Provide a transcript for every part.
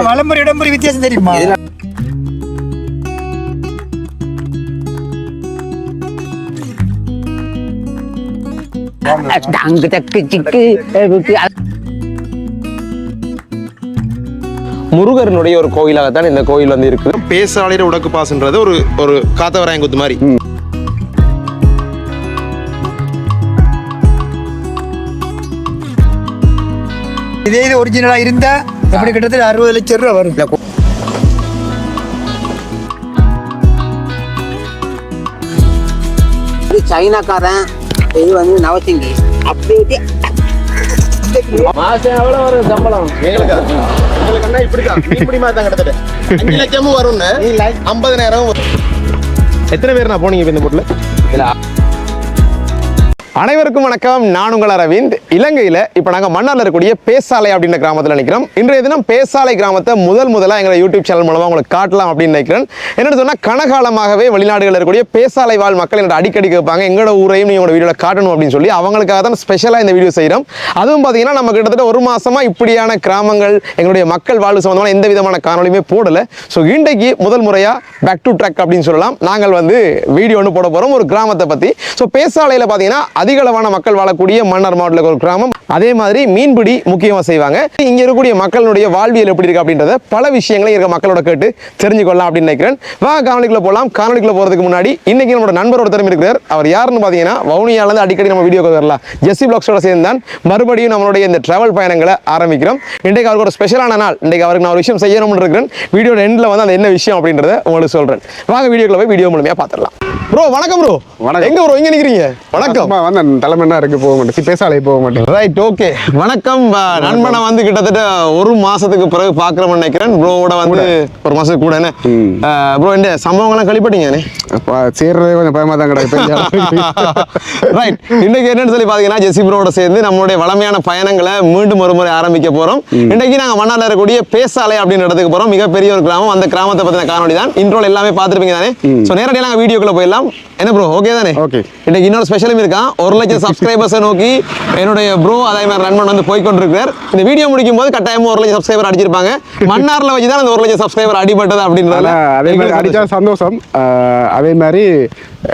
வலம்புரி இடம்புரி வித்தியாசம் தெரியுமா? முருகனுடைய ஒரு கோயிலாகத்தான் இந்த கோயில் வந்து இருக்கு. பேசாலையில உடக்கு பாசுன்றது ஒரு ஒரு காத்தவராயங்குத்து மாதிரி. இதே இது ஒரிஜினலா இருந்தா எப்படி கிட்டத்தட்ட 60 லட்சம் ரூபாய் வரும். சைனாக்காரன் இது வந்து நவசிங்கி அப்படியே மாசம் எவ்வளவு வரும் சம்பளம்? எங்களுக்கு இப்படிதான் இப்படி மாதிரி தான் கிட்டத்தட்ட 5 லட்சமும் வரும்னு 50,000 எத்தனை பேர் நான் போனீங்க இந்த போட்டுல? அனைவருக்கும் வணக்கம். நான் உங்கள் அரவிந்த். இலங்கையில் இப்போ நாங்கள் மன்னாரில் இருக்கக்கூடிய பேசாலை அப்படின்ற கிராமத்தில் நினைக்கிறோம். இன்றைய தினம் பேசாலை கிராமத்தை முதலாக எங்களை யூடியூப் சேனல் மூலமாக உங்களுக்கு காட்டலாம் அப்படின்னு நினைக்கிறேன். என்னென்னு சொன்னால் கனகாலமாகவே வெளிநாடுகளில் இருக்கக்கூடிய பேசாலை வாழ் மக்கள் என்னோட அடிக்கடி கேட்பாங்க, எங்களோட ஊரையும் நீங்களோட வீடியோவில் காட்டணும் அப்படின்னு சொல்லி. அவங்களுக்காக தான் ஸ்பெஷலாக இந்த வீடியோ செய்கிறோம். அதுவும் பார்த்தீங்கன்னா நம்ம கிட்டத்தட்ட ஒரு மாதமாக இப்படியான கிராமங்கள் எங்களுடைய மக்கள் வாழ்வு சம்பந்தமான எந்த விதமான காணொலியுமே போடலை. ஸோ இன்றைக்கு முதல் முறையாக பேக் டு ட்ராக் அப்படின்னு சொல்லலாம் நாங்கள் வந்து வீடியோ ஒன்று போட போகிறோம் ஒரு கிராமத்தை பற்றி. ஸோ பேசாலையில் பார்த்தீங்கன்னா அதிகளவான மக்கள் வாழக்கூடிய மன்னார் மாவட்டத்தில் ஒரு கிராமம். அதே மாதிரி மீன்பிடி முக்கியமாக செய்வாங்க. இங்கே இருக்கக்கூடிய மக்களுடைய வாழ்வியல் எப்படி இருக்கு அப்படின்றத பல விஷயங்களை இருக்க மக்களோட கேட்டு தெரிஞ்சுக்கொள்ளலாம் அப்படின்னு நினைக்கிறேன். வாங்க காணொலிக்குள்ள போகலாம். காணொலிக்குள்ள போகிறதுக்கு முன்னாடி இன்னைக்கு நம்மளோட நண்பர் ஒருத்தர் இருக்கிறார். அவர் யாருன்னு பார்த்தீங்கன்னா வவுனியாவிலிருந்து அடிக்கடி நம்ம வீடியோ வரலாம் ஜெஸ்ஸி பிளாக்ஸோட சேர்ந்து தான் மறுபடியும் நம்மளுடைய இந்த டிராவல் பயணங்களை ஆரம்பிக்கிறோம். இன்றைக்கு அவருக்கு ஒரு ஸ்பெஷலான நாள். இன்றைக்கு அவருக்கு நான் ஒரு விஷயம் செய்யணும்னு இருக்கிறேன். வீடியோட எண்டில் வந்து அந்த என்ன விஷயம் அப்படின்றத உங்களுக்கு சொல்கிறேன். வாங்க வீடியோக்குள்ள போய் வீடியோ மூலமாக பார்த்துடலாம். ப்ரோ வணக்கம். ப்ரோ வணக்கம். எங்க ப்ரோ இங்க நிக்கிறீங்க? வணக்கம். வந்து தலைமையா இருக்கு, போக மாட்டேன், பேசாலே போக மாட்டேன். Right, okay. வணக்கம். நண்பனை வந்து கிட்டத்தட்ட ஒரு மாசத்துக்கு பிறகு பாக்குறோம்னு நினைக்கிறேன். ப்ரோவோட வந்து ஒரு மாசத்துக்கு கூட என்ன ப்ரோ இந்த சம்பவங்கள்லாம் கழிப்பட்டீங்கண்ணே? சேர்றதே கொஞ்சம் பயமா தான் கிடக்கு. ரைட், இன்னைக்கு என்னன்னு சொல்லி பாத்தீங்கன்னா ஜெஸ்ஸி ப்ரோவோட சேர்ந்து நம்மளுடைய வளமையான பயணங்களை மீண்டும் ஒரு முறை ஆரம்பிக்க போறோம். இன்னைக்கு நாங்க மன்னார்ல இருக்கக்கூடிய பேசாலை அப்படின்னு இடத்துக்கு போறோம். மிகப்பெரிய ஒரு கிராமம். அந்த கிராமத்தை பத்தின காணொலி தான். இன்ட்ரோல எல்லாமே பாத்துருப்பீங்க தானே? சோ நேரடியாக நாங்க வீடியோக்குள்ள போயிடலாம். என்ன ப்ரோ ஓகே தானே? ஓகே. இன்னைக்கு இன்னொரு ஸ்பெஷலும் இருக்கான். 1 லட்சம் சப்ஸ்கிரைபர்ஸை நோக்கி என்னுடைய ப்ரோ அதே மாதிரி நண்பன் வந்து போய்கொண்டிருக்கார். இந்த வீடியோ முடிக்கும் போது கட்டாயமா 1 லட்சம் சப்ஸ்கிரைபர் அடிச்சிருப்பாங்க. மன்னார்ல வச்சுதான் அந்த 1 லட்சம் சப்ஸ்கிரைபர் அடிபட்டது அப்படின்றத அதே மாதிரி அடிச்சா சந்தோஷம். அதே மாதிரி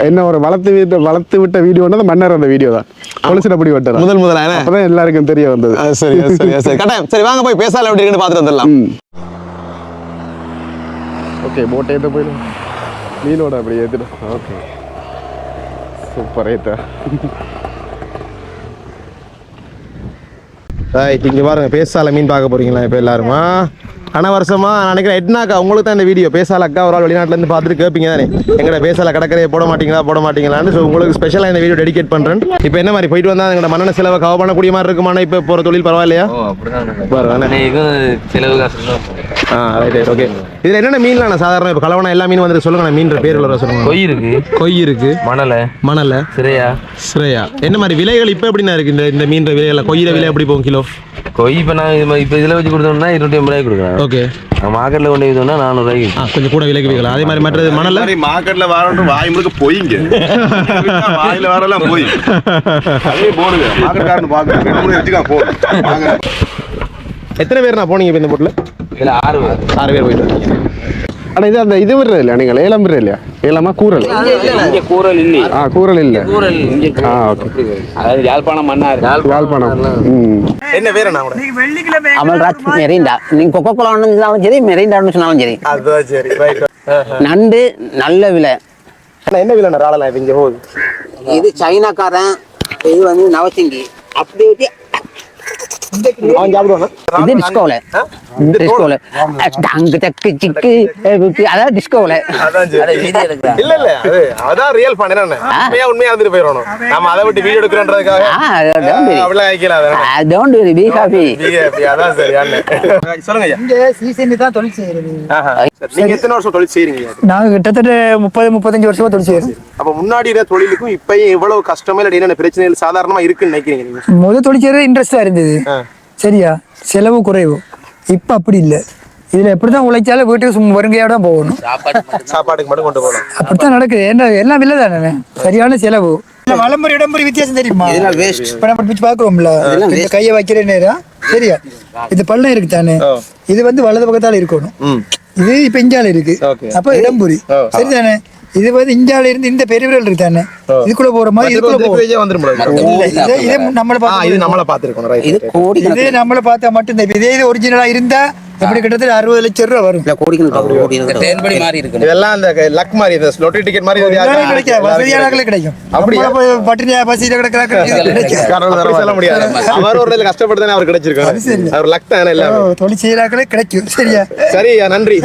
என்ன ஒரு வளர்த்து விட்ட வீடியோன்றது மன்னர் அந்த வீடியோ தான். பொலிசிடப்படி விட்டது முதலான அப்பதான் எல்லாருக்கும் தெரிய வந்தது. சரி சரி சரி கட்டாயம். சரி வாங்க போய் பேசால எப்படி இருக்குன்னு பார்த்துட்டு வந்துடலாம். ஓகே, போட்டை ஏற்ற போயிடும், மீனோட அப்படி ஏற்றிடும். Okay, super. ஏற்ற இங்க பாருங்க, பேசால மீன் பார்க்க போறீங்களா இப்ப எல்லாருமா? வருஷமா நினைக்கிறேன் எட்னாக்கா உங்களுக்கு தான் இந்த வீடியோ. பேசால அக்கா ஒரு ஆள் வெளிநாட்டுல இருந்து பார்த்துட்டு கேட்பீங்க தானே, எங்கட பேசால கடற்கரையை போட மாட்டீங்களான்னு. ஸோ உங்களுக்கு ஸ்பெஷலாக இந்த வீடியோ டெடிகேட் பண்றேன். இப்போ என்ன மாதிரி போயிட்டு வந்தா எங்களோட மண்ணெண்ணெய் செலவை கவர் பண்ணக்கூடிய மாதிரி இருக்குமான? இப்போ போற தொழில் பரவாயில்லையா? Right, okay. இதுல என்னென்ன மீன்லாம் சாதாரண இப்போ கலவனா எல்லா மீன் வந்து சொல்லுங்க. மீன் பேர் சொல்லுங்க. கொய் இருக்கு, மணலை, சிரையா. என்ன மாதிரி விலைகள் இப்போ எப்படின்னா இருக்கு இந்த மீன் விலைகள்? கொய்யிற விலை எப்படி போகும் கிலோ? கொய் இப்போ நான் இப்போ இதில் வச்சு கொடுத்தோம்னா 250 ரூபாய்க்கு கொடுக்குறேன். ஓகே. மார்க்கெட்டில் கொண்டு போய்தோம்னா 400 ரூபாய்க்கு கொஞ்சம் கூட விலைக்கு விற்கலாம். அதே மாதிரி மற்றது மணல் மார்க்கெட்டில் வரணும் வாய் முழுக்க போயிங்க, வாயில வரலாம் போய் அதே போடுங்க. மார்க்கெட்காரன் பார்க்க போடுங்க. எத்தனை பேர் நான் போனீங்க இப்போ இந்த போட்டில்? இதில் 6 பேர் போயிட்டு இருக்கீங்க. ஆனால் இது அந்த இது விடுறது இல்லையா? நீங்கள் ஏலம் விடுறது இல்லையா? ஏலமா கூரல்? கூரல் இல்லை. கூரல் இல்லை. ஓகே. அதாவது யாழ்ப்பாணம் மன்னார். யாழ்ப்பாணம். என்ன பேர்? அமல்ராஜ் மெரிண்டா. நீங்க கொக்கோ கோலா சொன்னாலும் சரி, மெரிண்டான்னு சொன்னாலும் சரி. அதுதான் சரி. ரைட். நண்டு நல்ல விலை. என்ன விலை ராளலாம் இங்கே போகுது? இது சைனாக்காரன், இது வந்து நவசிங்கி அப்படியே இது டிஸ்கோல அதான் டிஸ்கோல இல்ல இல்ல அதான் ரியல் ஃபன். என்ன உண்மையா இருந்துட்டு போயிடணும். நம்ம அதை விட்டு வீடியோ எடுக்கிறன்றதுக்காக அப்படிலாம் வைக்கல. Don't worry be happy. அதான் சரி. சொல்லுங்க ஐயா. இங்க சீசன் தான் தொழில் செய்யறது. நீங்க எத்தனை வருஷம் தொழில் செய்றீங்க? நாங்க கிட்டத்தட்ட 30-35 வருஷமா தொழில் செய்யறோம். அப்ப முன்னாடி இருந்த தொழிலுக்கும் இப்பயும் எவ்வளவு கஷ்டமா இல்ல என்னென்ன பிரச்சனைகள் சாதாரணமா இருக்குன்னு நினைக்கிறீங்க நீங்க? முதல் தொழில் செய்யறது இன்ட்ரெஸ்டா இருந்தது, சரியா, செலவு குறைவு. இப்ப அப்படி இல்லை. இதுல எப்படிதான் உழைச்சாலும் வீட்டுக்கு வருங்கையோட தான் போகணும். சாப்பாட்டுக்கு மட்டும் கொண்டு போகணும். அப்படித்தான் நடக்குது. என்ன எல்லாம் இல்லை தானே, சரியான செலவு. வலம்புரி இடம்புரி வித்தியாசம் தெரியுமா? இதெல்லாம் வேஸ்ட். இப்ப நம்ம பிடிச்சு பாக்குறோம்ல, கையை வைக்கிற நேரம் சரியா இது பள்ளம் இருக்கு தானே, இது வந்து வலது பக்கத்தால இருக்கணும். இது இப்ப இஞ்சால இருக்கு, அப்ப இடம்புரி சரிதானே. இது வந்து இந்தியாவில இருந்து இந்த பெருவிரல் இருக்கு தானே, இதுக்குள்ள போற மாதிரி இதுக்குள்ள நம்மள பாத்துருக்கோம். இதே நம்மள பார்த்தா மட்டும் இதே ஒரிஜினலா இருந்தா எப்படி கிட்டத்தட்ட 60 லட்சம் ரூபாய் வரும். இதெல்லாம் அந்த லக் மாதிரி, இந்த லொட்டரி டிக்கெட் மாதிரி கிடைக்கும், வசதியானவர்களே கிடைக்கும். அப்படியே பட்டினியா பசியில கிடைக்கும், சொல்ல முடியாது. அவர் ஒரு இடத்துல கஷ்டப்பட்டு தானே அவர் கிடைச்சிருக்காரு, அவர் லக் தானே எல்லாம் தொழில் செய்யறாங்களே கிடைக்கும். சரியா சரியா, நன்றி.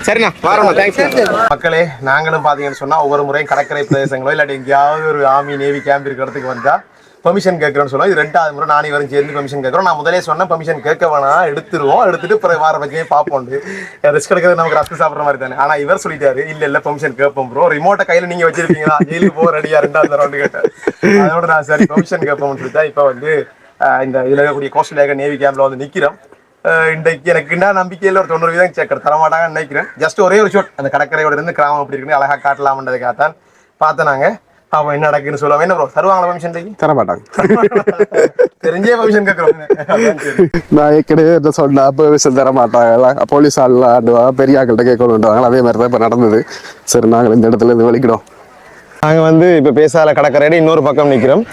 சரிண்ணா, வாரண்ணா, தேங்க்ஸ். மக்களே, நாங்களும் பாத்தீங்கன்னு சொன்னா ஒவ்வொரு முறையும் கடற்கரை பிரதேசங்களோ இல்லாட்டி எங்கேயாவது ஒரு ஆர்மி நேவி கேம்ப் இருக்கிற இடத்துக்கு வந்தா பெர்மிஷன் கேட்கறோம்னு சொல்லுவோம். இது 2வது முறை நானே வரும் சேர்ந்து பெர்மிஷன் கேட்கறோம். நான் முதலே சொன்னேன் பெர்மிஷன் கேட்க வேணாம், எடுத்துட்டு பிறகு வார வச்சுமே பார்ப்போம். ரிஸ்க் எடுக்கிறது நமக்கு ரஸ்க் சாப்பிட்ற மாதிரி தானே. ஆனா இவர் சொல்லிட்டாரு, இல்ல பெர்மிஷன் கேட்போம் ப்ரோ, ரிமோட்டை கையில நீங்க வச்சிருப்பீங்களா, ஜெயிலுக்கு போக ரெடியா 2வது ரவுண்டு கேட்டேன். அதோட நான் சரி பெர்மிஷன் கேட்போம்னு சொல்லிட்டா இப்ப வந்து இந்த இதுல இருக்கக்கூடிய கோஸ்டல் நேவி கேம்ப்ல வந்து நிக்கிறோம். இன்றைக்கு எனக்கு என்ன நம்பிக்கையில் ஒரு 90% சேக்கர் தரமாட்டாங்கன்னு நினைக்கிறேன். ஜஸ்ட் ஒரே ஒரு ஷோட் அந்த கடற்கரையோட இருந்து கிராமம் அப்படி இருக்குன்னு அழகா காட்டலாம்ன்றதுக்காகத்தான் பார்த்தேன். நாங்க அவன் என்ன நடக்குன்னு சொல்லுவாங்க. என்ன ப்ரோ, தருவாங்களா பெர்மிஷன்? தரமாட்டாங்க, தெரிஞ்சே பெர்மிஷன் கேட்கறோம். நான் ஏற்கனவே என்ன சொன்னா பெர்மிஷன் தரமாட்டாங்க, போலீஸ் ஆள்லாம் பெரிய ஆக்கள்கிட்ட கேட்கணுன்றாங்க. அதே மாதிரி தான் இப்போ நடந்தது. சரி, நாங்கள் இந்த இடத்துல இருந்து வலிக்கிறோம். நாங்கள் வந்து இப்போ பேசால கடற்கரையில இன்னொரு பக்கம் நிற்கிறோம்.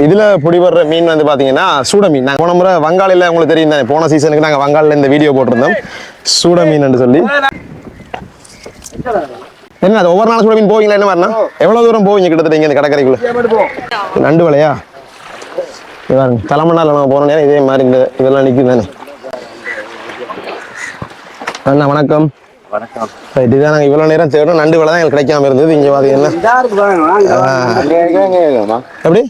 இதில் பிடிபடுற மீன் வந்து பார்த்தீங்கன்னா சூட மீன். நாங்கள் போன முறை வங்காளியில் உங்களுக்கு தெரியும் தானே, போன சீசனுக்கு நாங்கள் வங்காளில் இந்த வீடியோ போட்டிருந்தோம் சூட மீன் சொல்லி. என்ன அது ஒவ்வொரு நாள் சூட மீன் போவீங்களா? என்ன மாதிரினா எவ்வளோ தூரம் போவீங்க கிட்டத்தட்ட இங்கே இந்த கடற்கரைக்குள்ள? நண்டு வலையா பாருங்க, தலைமண்ணால் நம்ம போன நேரம் இதே மாதிரி இந்த இதெல்லாம் நிற்கும் தானே. அண்ணா வணக்கம். இதுதான் நாங்கள் இவ்வளோ நேரம் தேடும் நண்டு வலை தான் எங்களுக்கு கிடைக்காம இருந்தது. இங்கே பார்த்தீங்கன்னா எப்படி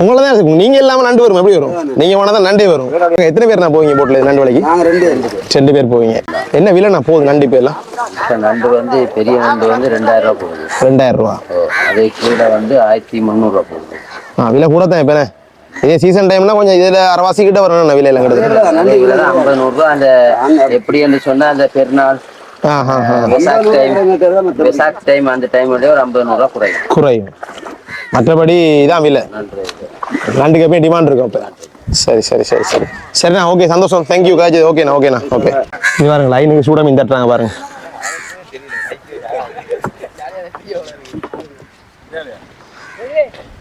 உங்களை தான் இருக்கும். நீங்க இல்லாமல் நண்டு வரும், எப்படி வரும்? நீங்க போனால் நண்டே வரும். எத்தனை பேர் நான் போவீங்க போட்டில் நண்டு வலைக்கு? 2 பேர் போவீங்க. என்ன விலை நான் போகுது நண்டு பேர்லாம்? நண்டு வந்து பெரிய நண்டு வந்து 2000 ரூபா போகுது. 2000 ரூபா. அதே கீழே வந்து 1300 ரூபா போகுது. விலை கூட தான். இப்போ இதே சீசன் டைம்ல கொஞ்சம் இதுல அரவாசி கிட்ட வரணும் விலையில கிடையாது. 50 ரூபா. அந்த எப்படி என்று சொன்னா அந்த பெருநாள் விசாக் டைம் அந்த டைம் ஒரு 50 ரூபா குறையும். மற்றபடி இதான் விலை. நண்டுக்கு எப்பயும் டிமாண்ட் இருக்கும். அப்போ சரி சரி சரி சரி சரிண்ணா, ஓகே, சந்தோஷம், தேங்க்யூ காஜி. ஓகேண்ணா, ஓகேண்ணா, ஓகே. இது பாருங்க, லைனுக்கு சூட மீன் தட்டுறாங்க பாருங்க.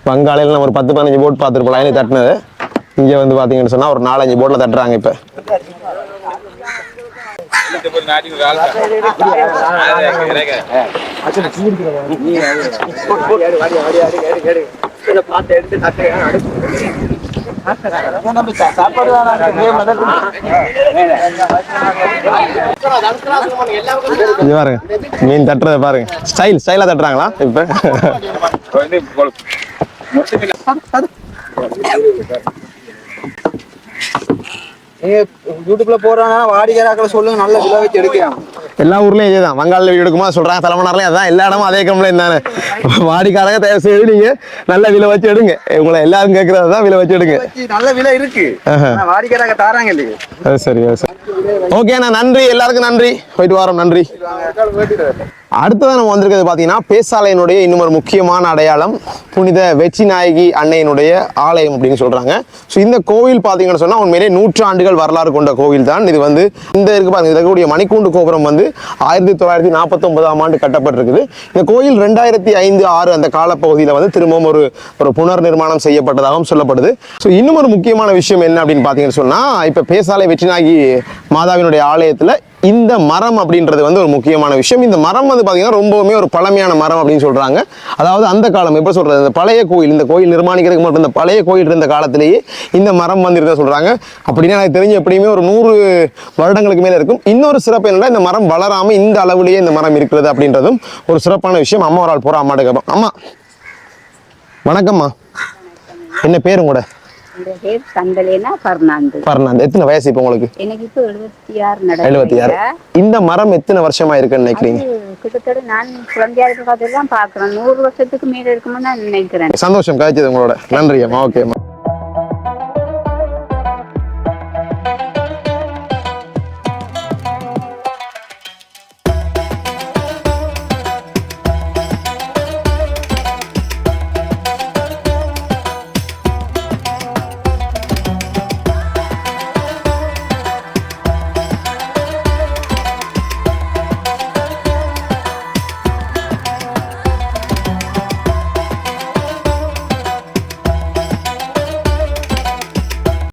வங்காளையில் நம்ம ஒரு 10-15 போட் பார்த்துருப்போம் லைனை தட்டினது. இங்கே வந்து பார்த்தீங்கன்னு சொன்னால் ஒரு 4-5 போட்டில் தட்டுறாங்க. இப்போ பாருங்க மீன் தட்டுறத பாருங்க, ஸ்டைலா தட்டுறாங்களா இப்ப? யூடியூப்ல போறாங்க, வாடிக்கையாளர்களை சொல்லுங்க, நல்ல விலை வச்சு எடுக்கலாம். எல்லா ஊர்லயும் இதேதான். வங்காள வீடு எடுக்குமா சொல்றாங்க, தலைமன்னார்லயும் அதான், எல்லா இடமும் அதே கம்பெனி தானே. வாடிக்கையாளங்க தயவு செய்து நீங்க நல்ல விலை வச்சு எடுங்க. உங்களை எல்லாரும் கேட்கறதுதான் விலை வச்சு எடுங்க. நல்ல விலை இருக்கு, வாடிக்கையாளங்க தாராங்க இல்லையே. சரி சரி, ஓகேண்ணா, நன்றி, எல்லாருக்கும் நன்றி, போயிட்டு வரோம், நன்றி. அடுத்ததான் நம்ம வந்திருக்கிறது பார்த்தீங்கன்னா பேசாலையினுடைய இன்னும் ஒரு முக்கியமான அடையாளம் புனித வெச்சி நாயகி அன்னையினுடைய ஆலயம் அப்படின்னு சொல்றாங்க. ஸோ இந்த கோவில் பார்த்தீங்கன்னு சொன்னால் உண்மையிலே 100 ஆண்டுகள் வரலாறு கொண்ட கோவில் தான் இது. வந்து இந்த இருக்கு பாருங்க, இருக்கக்கூடிய மணிக்கூண்டு கோபுரம் வந்து 1949ஆம் ஆண்டு கட்டப்பட்டிருக்குது. இந்த கோயில் 2005-6 அந்த காலப்பகுதியில் வந்து திரும்பவும் ஒரு புனர் நிர்மாணம் செய்யப்பட்டதாகவும் சொல்லப்படுது. ஸோ இன்னும் ஒரு முக்கியமான விஷயம் என்ன அப்படின்னு பார்த்தீங்கன்னு சொன்னால், இப்போ பேசாலை வெச்சி நாயகி மாதாவினுடைய ஆலயத்தில் இந்த மரம் அப்படின்றது வந்து ஒரு முக்கியமான விஷயம். இந்த மரம் வந்து பார்த்தீங்கன்னா ரொம்பவுமே ஒரு பழமையான மரம் அப்படின்னு சொல்றாங்க. அதாவது அந்த காலம் எப்படி சொல்றது, இந்த பழைய கோயில், இந்த கோயில் நிர்மாணிக்கிறதுக்கு மட்டும் இந்த பழைய கோயில் இருந்த காலத்திலேயே இந்த மரம் வந்து இருந்த சொல்றாங்க. அப்படின்னா எனக்கு தெரிஞ்சு எப்படியுமே ஒரு 100 வருடங்களுக்கு மேல இருக்கும். இன்னொரு சிறப்பு என்னன்னா, இந்த மரம் வளராம இந்த அளவுலேயே இந்த மரம் இருக்கிறது அப்படின்றதும் ஒரு சிறப்பான விஷயம். அம்மா ஒரு ஆள் போற அம்மாட்ட கேட்போம். அம்மா வணக்கம்மா, என்ன பேரு கூட? எத்தனை வயசு இப்ப உங்களுக்கு? எனக்கு இப்ப 76. இந்த மரம் எத்தனை வருஷமா இருக்குன்னு நினைக்கிறீங்க? கிட்டத்தட்ட நான் குழந்தையா இருக்கிறதெல்லாம் பாக்குறேன், 100 வருஷத்துக்கு மேல இருக்கும்னு நான் நினைக்கிறேன். சந்தோஷம், காய்ச்சது உங்களோட. நன்றி அம்மா. ஓகேம்மா.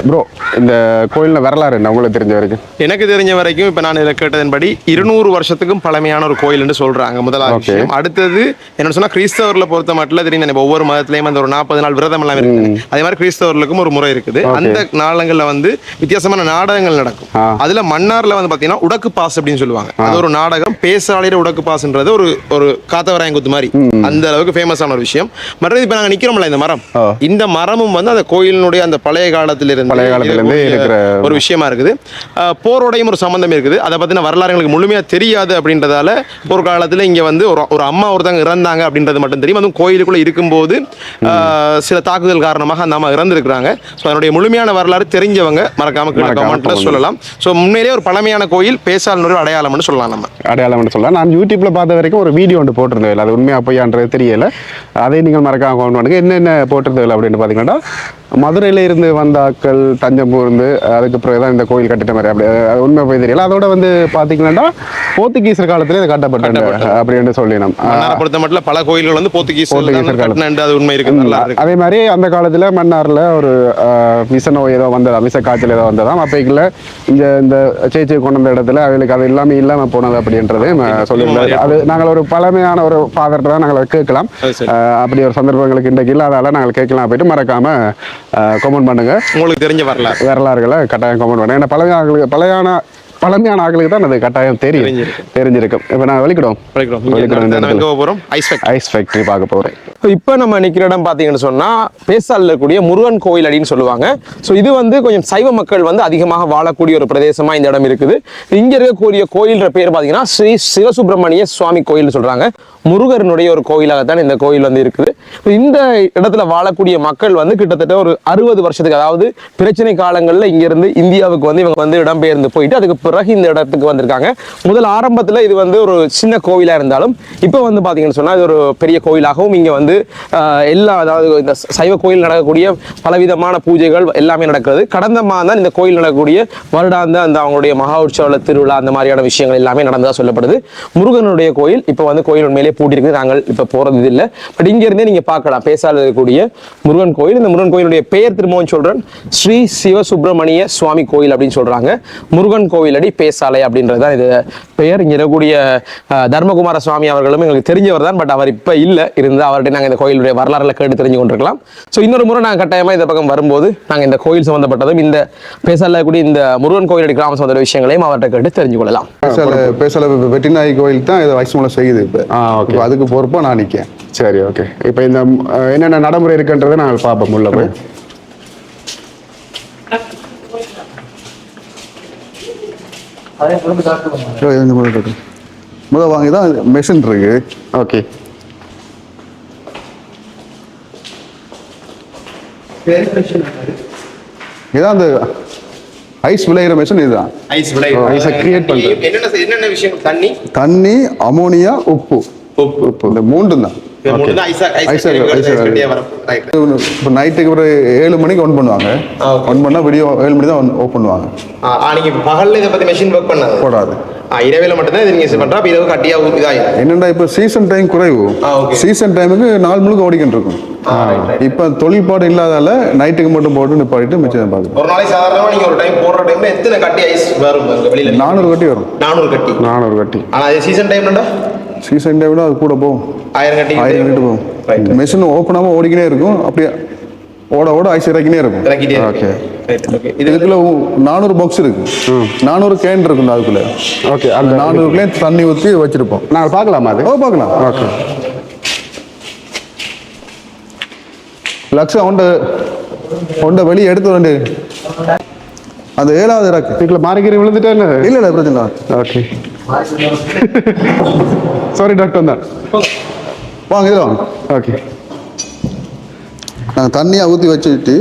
ப்ரோ இந்த கோயிலில் வரலாறு என்ன உங்களுக்கு தெரிஞ்ச வரைக்கும்? எனக்கு தெரிஞ்ச வரைக்கும் இப்போ நான் இதில் கேட்டதன்படி 200 வருஷத்துக்கும் பழமையான ஒரு கோயில்னு சொல்றாங்க. முதலாவது விஷயம். அடுத்தது என்ன சொன்னா, கிறிஸ்தவர்களை பொறுத்த மட்டும் தெரியும், ஒவ்வொரு மதத்திலையும் அந்த ஒரு 40 நாள் விரதம் எல்லாம் இருக்குது. அதே மாதிரி கிறிஸ்தவர்களுக்கும் ஒரு முறை இருக்குது. அந்த நாளங்களில் வந்து வித்தியாசமான நாடகங்கள் நடக்கும். அதுல மன்னார்ல வந்து பாத்தீங்கன்னா உடக்கு பாஸ் அப்படின்னு சொல்லுவாங்க. அது ஒரு நாடகம். பேசாலையில உடக்கு பாஸ்ன்றது ஒரு காத்தவராயங்குத்து மாதிரி அந்த அளவுக்கு ஃபேமஸான ஒரு விஷயம். மற்றது இப்போ நாங்கள் நிக்கிறோம்ல இந்த மரமும் வந்து அந்த கோயிலினுடைய அந்த பழைய காலத்திலிருந்து இருக்கிற ஒரு விஷயமா இருக்குது. போரோடையும் ஒரு சம்பந்தம் இருக்குது. அதை பத்தின வரலாறு எங்களுக்கு முழுமையா தெரியாது அப்படின்றதால போர்க்காலத்தில் இங்க வந்து ஒரு அம்மா ஒருத்தங்க இறந்தாங்க அப்படின்றது மட்டும் தெரியும். அதுவும் கோயிலுக்குள்ள இருக்கும்போது சில தாக்குதல் காரணமாக அந்த அம்மா இறந்துருக்கிறாங்க. ஸோ அதனுடைய முழுமையான வரலாறு தெரிஞ்சவங்க மறக்காம கமெண்ட்ல சொல்லலாம். ஸோ உண்மையிலேயே ஒரு பழமையான கோயில், பேசால் ஒரு அடையாளம்னு சொல்லலாம். நம்ம அடையாளம்னு சொல்லலாம். நான் யூடியூப்ல பார்த்த வரைக்கும் ஒரு வீடியோ ஒன்று போட்டிருந்தேன். அது உண்மையா பொய்யான்றது தெரியல. அதை நீங்கள் மறக்காம கமெண்ட் பண்ணுங்க. என்னென்ன போட்டிருந்தது அப்படின்னு பார்த்தீங்கன்னா, மதுரையில இருந்து வந்த ஆட்கள் தஞ்சம்பூர் இருந்து அதுக்கப்புறம் தான் இந்த கோயில் கட்டிட்ட மாதிரி அப்படி உண்மை போய் தெரியல. அதோட வந்து பாத்தீங்கன்னா போர்த்துகீசர் காலத்திலே இது கட்டப்பட்டது அப்படின்னு சொல்லி பொறுத்த மட்டும் பல கோயில்கள் வந்து போர்த்துகீசர் காலத்துல அது உண்மை இருக்கு. அதே மாதிரி அந்த காலத்துல மன்னார்ல ஒரு விச நோய் ஏதோ வந்ததா, விச காய்ச்சல் ஏதோ வந்ததாம். அப்பைக்குள்ள இந்த சேச்சி கொண்டு வந்த இடத்துல அவங்களுக்கு அது எல்லாமே இல்லாம போனது அப்படின்றது சொல்லியிருந்தாரு. அது நாங்கள் ஒரு பழமையான ஒரு ஃபாதர்கிட்ட தான் நாங்கள் கேட்கலாம். அப்படி ஒரு சந்தர்ப்பங்களுக்கு இன்றைக்கு இல்லாதால நாங்கள் கேட்கலாம். போயிட்டு மறக்காம கமெண்ட் பண்ணுங்க. உங்களுக்கு தெரிஞ்ச வரலாறுகளை கட்டாயம் கமெண்ட் பண்ணுங்க. ஏன்னா பழமையான ஆட்களுக்கு தான் அது கட்டாயம் தெரிஞ்சிருக்கும். இப்போ நான் வெளிக்கிடும் ஐஸ் ஃபேக்டரி பார்க்க போகிறேன். இப்போ நம்ம நிற்கிற இடம் பார்த்தீங்கன்னு சொன்னால் பேசாலில் இருக்கக்கூடிய முருகன் கோயில் அப்படின்னு சொல்லுவாங்க. ஸோ இது வந்து கொஞ்சம் சைவ மக்கள் வந்து அதிகமாக வாழக்கூடிய ஒரு பிரதேசமாக இந்த இடம் இருக்குது. இங்கே இருக்கக்கூடிய கோயில் பேர் பார்த்தீங்கன்னா ஸ்ரீ சிவசுப்பிரமணிய சுவாமி கோயில்னு சொல்கிறாங்க. முருகனுடைய ஒரு கோயிலாகத்தான் இந்த கோயில் வந்து இருக்குது. இந்த இடத்துல வாழக்கூடிய மக்கள் வந்து கிட்டத்தட்ட ஒரு 60 வருஷத்துக்கு, அதாவது பிரச்சனை காலங்களில் இங்கிருந்து இந்தியாவுக்கு வந்து இவங்க வந்து இடம்பெயர்ந்து போயிட்டு அதுக்கு பிறகு இந்த இடத்துக்கு வந்திருக்காங்க. முதல் ஆரம்பத்தில் இது வந்து ஒரு சின்ன கோயிலாக இருந்தாலும் இப்போ வந்து பார்த்தீங்கன்னு சொன்னால் இது ஒரு பெரிய கோயிலாகவும் இங்கே வந்து அதாவது இந்த சைவ கோயில் நடக்கக்கூடிய பலவிதமான பூஜைகள் எல்லாமே நடக்கிறது. கடந்த மாதம் தான் இந்த கோயில் நடக்கக்கூடிய வருடாந்த அந்த அவங்களுடைய மகா உற்சவ திருவிழா அந்த மாதிரியான விஷயங்கள் எல்லாமே நடந்ததாக சொல்லப்படுது. முருகனுடைய கோயில் இப்போ வந்து கோயில் உண்மையிலே பூட்டிருக்கு. நாங்கள் இப்போ போகிறது இல்லை. பட் இங்கிருந்தே நீங்கள் பார்க்கலாம் பேசால இருக்கக்கூடிய முருகன் கோயில். இந்த முருகன் கோயிலுடைய பெயர் திரும்பவும் சொல்கிறேன், ஸ்ரீ சிவசுப்பிரமணிய சுவாமி கோயில் அப்படின்னு சொல்கிறாங்க. முருகன் கோயிலடி பேசாலை அப்படின்றது தான் இது பெயர். இங்கே இருக்கக்கூடிய தர்மகுமார சுவாமி அவர்களும் எங்களுக்கு தெரிஞ்சவர் தான். பட் அவர் இப்போ இல்லை. இருந்து அவர்கிட்ட நாங்கள் இந்த கோயிலுடைய வரலாறுல கேட்டு தெரிஞ்சு கொண்டிருக்கலாம். ஸோ இன்னொரு முறை நாங்கள் கட்டாயமாக இந்த பக்கம் வரும்போது நாங்கள் இந்த கோயில் சம்மந்தப்பட்டதும் இந்த பேசால கூடிய இந்த முருகன் கோயிலடி கிராமம் சம்பந்த விஷயங்களையும் அவர்கிட்ட கேட்டு தெரிஞ்சு கொள்ளலாம். பேசால வெட்டிநாய் கோயில் தான் இதை வயசு மூலம் செய்யுது. இப்போ அதுக்கு பொறுப்பா நான் நிற்கேன். சரி, ஓகே. இப்போ இந்த என்னென்ன நடைமுறை இருக்குன்றதை நாங்கள் பார்ப்போம். உள்ள போய் முதல் வாங்கி தான் மெஷின் இருக்கு. ஓகே. இதான் அந்த ஐஸ் விளையிற மெஷின். இதுதான் ஐஸை கிரியேட் பண்றது. என்னென்ன விஷயம்? தண்ணி, அமோனியா, உப்பு இந்த மூன்று தான். இப்போ நைட்டுக்கு ஒரு 7 மணிக்கு ஒன் பண்ணுவாங்க. ஒன் பண்ணா விடியோ 7 மணி தான் ஓப்பன் பண்ணுவாங்க. பகல்ல இதை பத்தி மெஷின் ஒர்க் பண்ணாது, போடாது. இரவேல மட்டும்தான் இது நீங்க பண்றா. அப்ப இரவு கட்டியா இதாயிடும். என்னடா இப்போ சீசன் டைம் குறைவு. சீசன் டைமுக்கு 4 முழுக்க ஓடிக்கிட்டு இருக்கும். இப்ப தொழில்பாடு இல்லாதால நைட்டுக்கு மட்டும் போட்டு நிப்பாட்டிட்டு மிச்சம் பார்க்கணும். ஒரு நாளைக்கு சாதாரணமா நீங்க ஒரு டைம் போடுற டைம்ல எத்தனை கட்டி ஐஸ் வரும் வெளியில? 400 கட்டி வரும். 400 கட்டி. ஆனா சீசன் டைம்லடா, சீசன் டைம்ல அது கூட போகும். 1000 கட்டி போகும். மெஷின் ஓப்பனாம ஓடிக்கினே இருக்கும். அப்படியே ஓட ஐஸ் இறக்கினே இருக்கும். ஓகே. இதுக்குள்ள 400 பாக்ஸ் இருக்கு. 400 கேன் இருக்கும் அதுக்குள்ள. ஓகே. அந்த 400 கேன் தண்ணி ஊற்றி வச்சிருப்போம். நாங்கள் பார்க்கலாமா அது? பார்க்கலாம். ஓகே. லக்ஷம் ஒண்ட வெளியே எடுத்து வந்து அந்த 7வது இறக்கு இதுக்குள்ள மாறிக்கிறி விழுந்துட்டேன். இல்லை பிரச்சனை. ஓகே. சாரி டாக்டர் தான். வாங்க இதில் வாங்க. ஓகே. நாங்கள் தண்ணியாக ஊற்றி வச்சுட்டு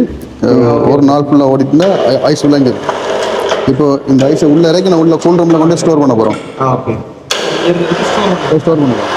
ஒரு நாள் ஃபுல்லாக ஓடிட்டுனா ஐஸ் உள்ளங்க. இப்போ இந்த ஐஸை உள்ளே இறக்கி நான் உள்ள கூல் ரூமில் கொண்டு ஸ்டோர் பண்ண போகிறோம். ஸ்டோர் பண்ணுவோம்.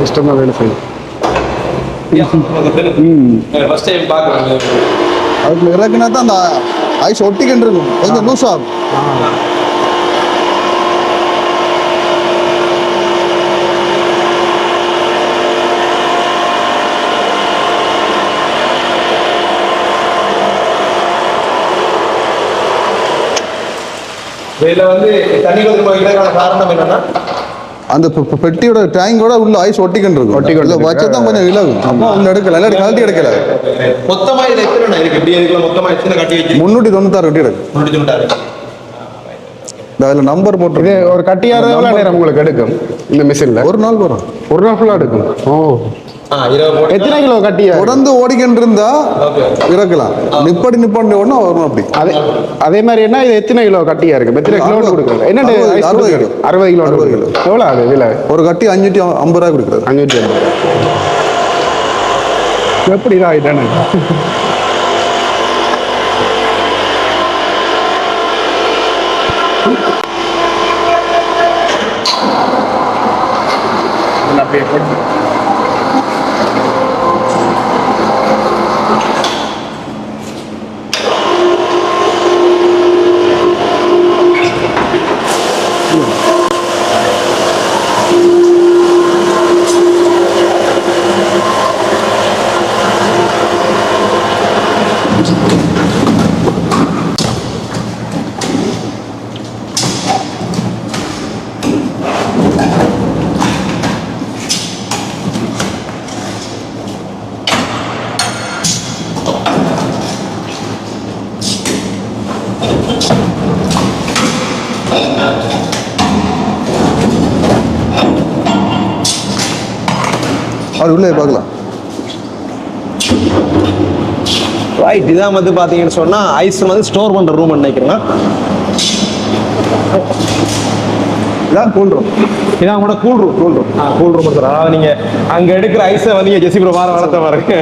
சிஸ்டம் தான் வேலை செய்யும். ஃபர்ஸ்ட் டைம் பார்க்குறாங்க. அதுக்குள்ள இறக்குனா தான் அந்த ஐஸ் ஒட்டிக்கிட்டு இருக்கும், கொஞ்சம் லூஸ் ஆகும். இதில் வந்து தண்ணி கொதிப்பு வைக்கிறதுக்கான காரணம் என்னன்னா அந்த பெட்டியோட டேங்கோட உள்ள ஐஸ் ஒட்டிக்கிட்டு இருக்கும், வச்சா தான் கொஞ்சம் இலகும். அப்போ உள்ள எடுக்கல, இல்லாட்டி கழட்டி எடுக்கல. மொத்தமா இதுல எத்தனை இருக்கு? இப்படி இதுக்குள்ள மொத்தமா எத்தனை கட்டி வச்சு? 396 கட்டி இருக்கு. 396. அதில் நம்பர் போட்டு இது ஒரு கட்டியார எவ்வளோ நேரம் உங்களுக்கு எடுக்கும் இந்த மிஷினில்? ஒரு நாள் வரும், ஒரு நாள் ஃபுல்லாக எடுக்கும். ஓ, எத்தனை கிலோ கட்டியா? தொடர்ந்து ஓடிக்கிட்டு இருந்தா இறக்கலாம், நிப்பாடி ஒண்ணு வரும். அப்படி அதே மாதிரி என்ன, இது எத்தனை கிலோ கட்டியா இருக்கு? எத்தனை கிலோ கொடுக்குறது? என்ன 60 கிலோ. 60 கிலோ. 60 கிலோ எவ்வளோ அது இதில்? ஒரு கட்டி 550 ரூபாய் கொடுக்குறது. 550. எப்படி இதாக ஆகிட்டானே. அப்படியே போட்டு அது உள்ளே பார்க்கலாம். ரைட், இதான் வந்து பார்த்தீங்கன்னு சொன்னால் ஐஸ் வந்து ஸ்டோர் பண்ணுற ரூம் நினைக்கிறேன். இதான் கூல் ரூம். இதான் கூட cool room. Cool room sir. அதாவது நீங்கள் அங்கே எடுக்கிற ஐஸை வந்து நீங்கள் ஜெசிபுரம் வார வளர்த்த பாருங்க.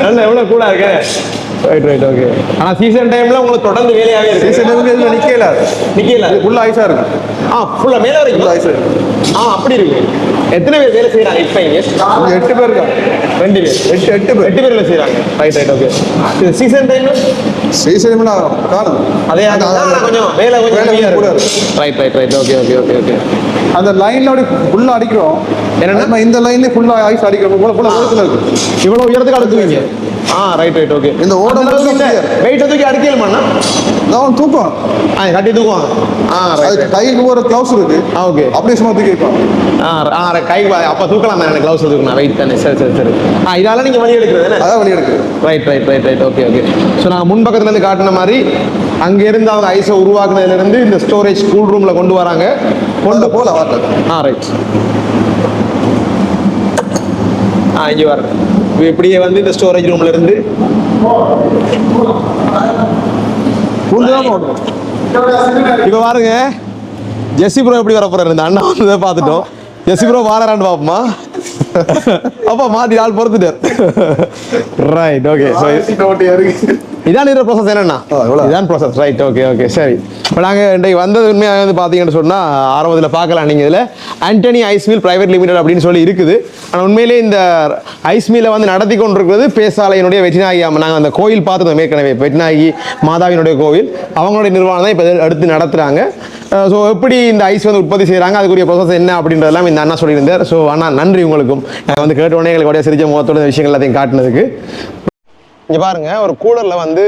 நல்ல எவ்வளோ கூலாக இருக்கு. Right okay. ஆனால் சீசன் டைமில் உங்களுக்கு தொடர்ந்து வேலையாகவே இருக்கு. சீசன் டைமுக்கு நிற்கல, ஃபுல்லாக ஐஸாக இருக்கும். ஃபுல்லாக மேலே வரைக்கும் ஐஸ் இருக்கு. அப்படி இருக்கு. எத்தனை பேர் வேலை செய்யறாங்க இப்போ இங்கே? 8 பேர் இருக்காங்க. 2 பேர். 8 பேர் வேலை செய்யறாங்க. Right okay. சீசன் டைம் காணும் அதே கொஞ்சம் வேலை கொஞ்சம் கூட ரைட் ஓகே. அந்த லைன்ல அப்படி ஃபுல்லா அடிக்கிறோம். என்னன்னா இந்த லைன்ல ஃபுல்லா ஐஸ் அடிக்கிறோம். ஃபுல்லா உயரத்துல இருக்கு. இவ்வளவு உயரத்துக்கு அடிக்குவீங்க? Right okay. இந்த ஓட வெயிட் தூக்கி அடிக்கலாமா? நான் தூக்குவோம், கட்டி தூக்குவாங்க. கைக்கு ஒரு கிளவுஸ் இருக்கு. ஓகே. அப்படியே சும்மா தூக்கி வைப்போம். கை அப்ப தூக்கலாம் தானே, கிளவுஸ் தூக்கணும். வெயிட் தானே. சரி. இதால நீங்க வழி எடுக்கிறது? அதான் வழி எடுக்கிறது. Right okay. ஸோ நாங்கள் முன்பக்கத்துல இருந்து காட்டின மாதிரி அங்க இருந்து அவங்க ஐஸை உருவாக்குனதுல இருந்து இந்த ஸ்டோரேஜ் கூல் ரூம்ல கொண்டு வராங்க. கொண்டு போல வாட்டர். ரைட். இங்கே வர இப்படியே வந்து இந்த ஸ்டோரேஜ் ரூம்ல இருந்து இப்ப பாருங்க ஜெஸ்ஸி ப்ரோ எப்படி வர போறாரு. இந்த அண்ணா வந்து பார்த்துட்டோம். ஜெஸ்ஸி ப்ரோ வாரான்னு பாப்போமா? அப்பா மாத்தி ஆள் பொறுத்துட்டார். Right okay. இதான் இருக்கிற ப்ராசஸ் என்னன்னா இதான் ப்ராசஸ். ரைட் ஓகே சரி. இப்போ நாங்கள் இன்றைக்கு வந்தது உண்மையாக வந்து பார்த்தீங்கன்னு சொன்னால் ஆரம்பத்தில் பார்க்கலாம். நீங்கள் இதில் Antony ice mill private limited அப்படின்னு சொல்லி இருக்குது. ஆனால் உண்மையிலே இந்த ஐஸ் மில்லை வந்து நடத்தி கொண்டிருக்கிறது பேசாலையினுடைய வெற்றிநாயகி. நாங்கள் அந்த கோயில் பார்த்துருந்தோம் ஏற்கனவே, வெற்றிநாயகி மாதாவினுடைய கோவில். அவங்களுடைய நிர்வாகம் தான் இப்போ எடுத்து நடத்துகிறாங்க. ஸோ எப்படி இந்த ஐஸ் வந்து உற்பத்தி செய்கிறாங்க, அதுக்குரிய ப்ராசஸ் என்ன அப்படின்றதெல்லாம் இந்த அண்ணா சொல்லியிருந்தார். ஸோ அண்ணா நன்றி உங்களுக்கும். நாங்கள் வந்து கேட்ட உடனே எங்களுக்கு அப்படியே சிரிச்ச முகத்தோட விஷயங்கள் எல்லாத்தையும் காட்டினதுக்கு. இங்கே பாருங்க, ஒரு கூலரில் வந்து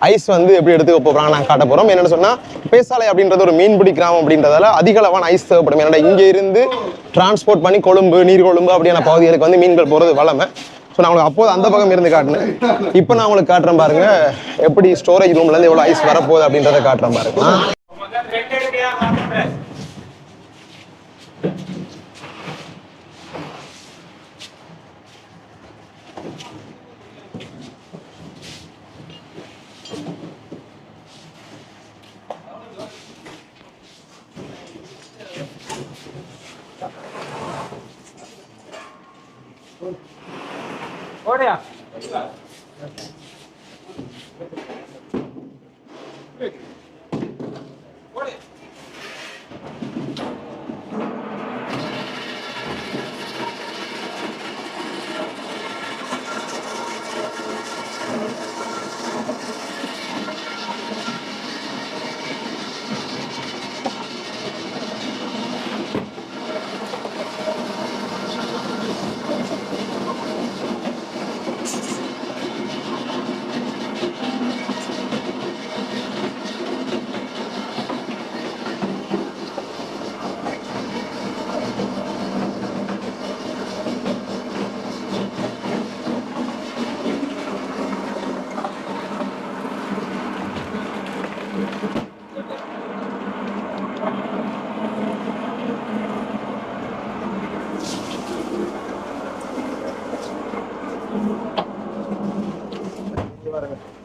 ஐஸ் வந்து எப்படி எடுத்துக்க போகிறாங்க நாங்கள் காட்ட போகிறோம். என்னென்னு சொன்னால் பேசாலை அப்படின்றது ஒரு மீன்பிடி கிராமம் அப்படின்றதால அதிக அளவான ஐஸ் தேவைப்படும். ஏன்னா இங்கே இருந்து டிரான்ஸ்போர்ட் பண்ணி கொழும்பு, நீர்கொழும்பு அப்படியான பகுதிகளுக்கு வந்து மீன்கள் போகிறது வளமை. ஸோ நான் உங்களுக்கு அப்போது அந்த பக்கம் இருந்து காட்டினேன். இப்போ நான் உங்களுக்கு காட்டுறேன் பாருங்க, எப்படி ஸ்டோரேஜ் ரூம்லேருந்து எவ்வளோ ஐஸ் வரப்போகுது அப்படின்றத காட்டுறேன் பாருங்க.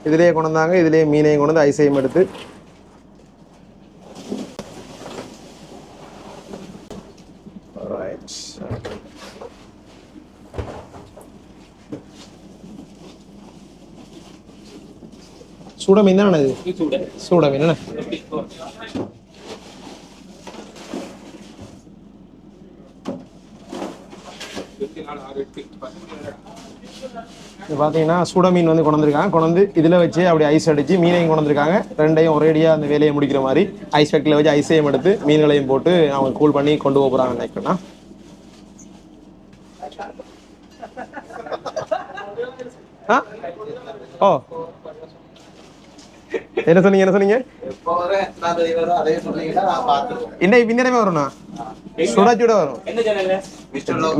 இதுலேயே கொண்டு வந்தாங்க, இதுலேயே மீனையும் கொண்டு வந்து ஐஸையும் எடுத்து சூட மீன் தானே இது? சூட மீன் என்ன? இது பார்த்தீங்கன்னா சுட மீன் வந்து கொண்டு வந்திருக்காங்க. கொண்டு வந்து இதில் வச்சு அப்படி ஐஸ் அடித்து மீனையும் கொண்டு வந்திருக்காங்க. ரெண்டையும் ஒரேடியாக அந்த வேலையை முடிக்கிற மாதிரி ஐஸ் ஃபேக்டரியில் வச்சு ஐஸையும் எடுத்து மீன்களையும் போட்டு அவங்க கூல் பண்ணி கொண்டு போகிறாங்க நினைக்கிறேன்னா. ஓ என்ன சொன்னீங்க என்ன சொன்னீங்க? இன்னைக்கு பின்னரமே வரும்ண்ணா, சுட சுட வரும்.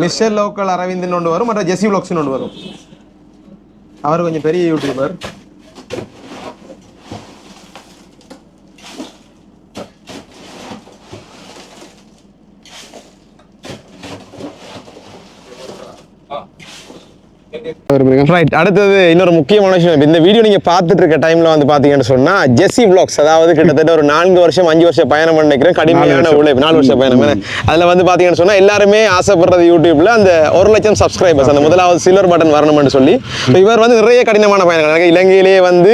மிஸ்டர் லோக்கல் அரவிந்த் ஒன்று வரும், மற்ற ஜெசி வ்ளாக்ஸ்னு ஒன்று வரும். அவர் கொஞ்சம் பெரிய யூடியூபர். ரைட், அடுத்தது இன்னொரு முக்கியமான விஷயம். இந்த வீடியோ நீங்க பார்த்துட்டு இருக்க டைம்ல வந்து பாத்தீங்கன்னு சொன்னா ஜெசி வ்ளாக்ஸ், அதாவது கிட்டத்தட்ட ஒரு 4 வருஷம் 5 வருஷம் பயணம் பண்ணிக்கிறேன், கடுமையான உழைப்பு. 4 வருஷம் பயணம். அதுல வந்து பாத்தீங்கன்னு சொன்னா எல்லாருமே ஆசைப்படுறது யூடியூப்ல அந்த 1 லட்சம் சப்ஸ்கிரைபர்ஸ், அந்த முதலாவது சில்வர் பட்டன் வரணும்னு சொல்லி. இவர் வந்து நிறைய கடினமான பயணங்கள். இலங்கையிலேயே வந்து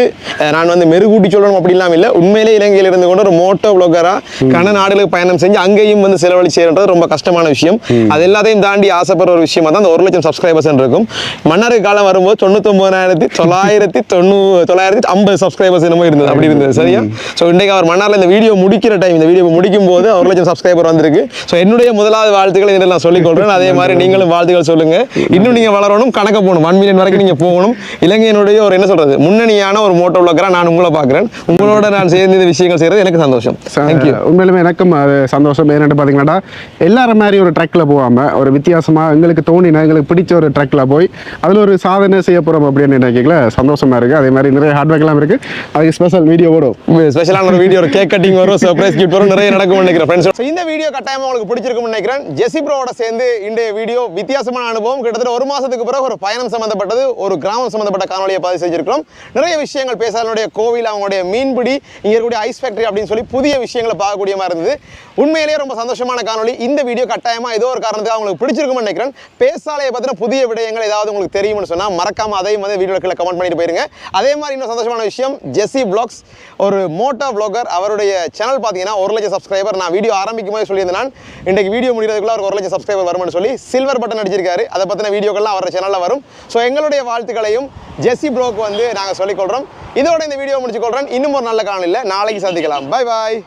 நான் வந்து மெருகூட்டி சொல்லணும் அப்படி இல்லாம இல்லை, உண்மையிலேயே இலங்கையில இருந்து கொண்டு ஒரு மோட்டோ வ்ளாகரா கன நாடுகளுக்கு பயணம் செஞ்சு அங்கேயும் வந்து செலவழிச்சுன்றது ரொம்ப கஷ்டமான விஷயம். அது எல்லாத்தையும் தாண்டி ஆசைப்படுற ஒரு விஷயமா தான் அந்த 1 லட்சம் சப்ஸ்கிரைபர்ஸ் இருக்கும். மன்னர் காலம் வரும்போது 99,950 சப்ஸ்கிரைபர்ஸ் என்னமோ இருந்தது, அப்படி இருந்தது. சரியா? ஸோ இன்றைக்கு அவர் மன்னார்ல இந்த வீடியோ முடிக்கிற டைம், இந்த வீடியோ முடிக்கும் போது 1 லட்சம் சப்ஸ்கிரைபர் வந்திருக்கு. ஸோ என்னுடைய முதலாவது வாழ்த்துக்களை இதில் நான் சொல்லிக்கொள்றேன். அதே மாதிரி நீங்களும் வாழ்த்துக்கள் சொல்லுங்க. இன்னும் நீங்க வளரணும், கணக்க போகணும், 1 மில்லியன் வரைக்கும் நீங்க போகணும். இலங்கையினுடைய ஒரு என்ன சொல்றது முன்னணியான ஒரு மோட்டோ வ்ளாகரா நான் உங்களை பார்க்குறேன். உங்களோட நான் சேர்ந்து இந்த விஷயங்கள் செய்யறது எனக்கு சந்தோஷம். உண்மையிலுமே எனக்கும் அது சந்தோஷம். என்னென்னு பார்த்தீங்கன்னா எல்லாரும் மாதிரி ஒரு ட்ரக்கில் போகாமல் ஒரு வித்தியாசமாக எங்களுக்கு தோணினா எங்களுக்கு பிடிச்ச ஒரு ட்ரக்கில் போய் அதில் ஒரு சாதனை செய்ய போகிறோம் அப்படின்னு நினைக்கல சந்தோஷமா இருக்குது. அதே மாதிரி நிறைய ஹார்ட் ஒர்க்லாம் இருக்குது. அதுக்கு ஸ்பெஷல் வீடியோ வரும், ஸ்பெஷலான ஒரு வீடியோ, ஒரு கேக் கட்டிங் வரும், சர்ப்ரைஸ் கிஃப்ட் வரும், நிறைய நடக்கும் நினைக்கிறேன் ஃப்ரெண்ட்ஸ். ஸோ இந்த வீடியோ கட்டாயமாக உங்களுக்கு பிடிச்சிருக்கும்னு நினைக்கிறேன். ஜெசி ப்ரோவோட சேர்ந்து இந்த வீடியோ வித்தியாசமான அனுபவம். கிட்டத்தட்ட 1 மாதத்துக்கு பிறகு ஒரு பயணம் சம்மந்தப்பட்டது, ஒரு கிராமம் சம்மந்தப்பட்ட காணொலியை பதிவு செஞ்சிருக்கிறோம். நிறைய விஷயங்கள் பேசாதனுடைய கோவில், அவங்களுடைய மீன்பிடி, இங்கே இருக்கக்கூடிய ஐஸ் ஃபேக்டரி அப்படின்னு சொல்லி புதிய விஷயங்களை பார்க்கக்கூடிய மாதிரி இருந்தது. உண்மையிலேயே ரொம்ப சந்தோஷமான காணொலி. இந்த வீடியோ கட்டாயமாக ஏதோ ஒரு காரணத்துக்கு உங்களுக்கு பிடிச்சிருக்கும்னு நினைக்கிறேன். பேசாலையை பற்றின புதிய விடயங்கள் ஏதாவது உங்களுக்கு தெரியும்னு சொன்னால் மறக்காம அதையும் வந்து வீடியோல கீழே கமெண்ட் பண்ணிட்டு போயிருங்க. அதே மாதிரி இன்னும் சந்தோஷமான விஷயம், ஜெசி வ்ளாக்ஸ் ஒரு மோட்டோ வ்ளாகர். அவருடைய சேனல் பார்த்தீங்கன்னா 1 லட்சம் சப்ஸ்கிரைபர். நான் வீடியோ ஆரம்பிக்கும் போது சொல்லியிருந்தேன், நான் இன்றைக்கு வீடியோ முடிகிறதுக்குள்ள ஒரு 1 லட்சம் சப்ஸ்கிரைபர் வரும்னு சொல்லி சில்வர் பட்டன் அடிச்சிருக்காரு. அதை பற்றின வீடியோக்கள்லாம் அவரோட சேனலில் வரும். ஸோ எங்களுடைய வாழ்த்துக்களையும் ஜெசி ப்ரோக்கு வந்து நாங்கள் சொல்லிக்கொள்கிறோம். இதோட இந்த வீடியோ முடிச்சுக்கொள்கிறேன். இன்னும் ஒரு நல்ல காணொலியில் நாளைக்கு சந்திக்கலாம். Bye bye.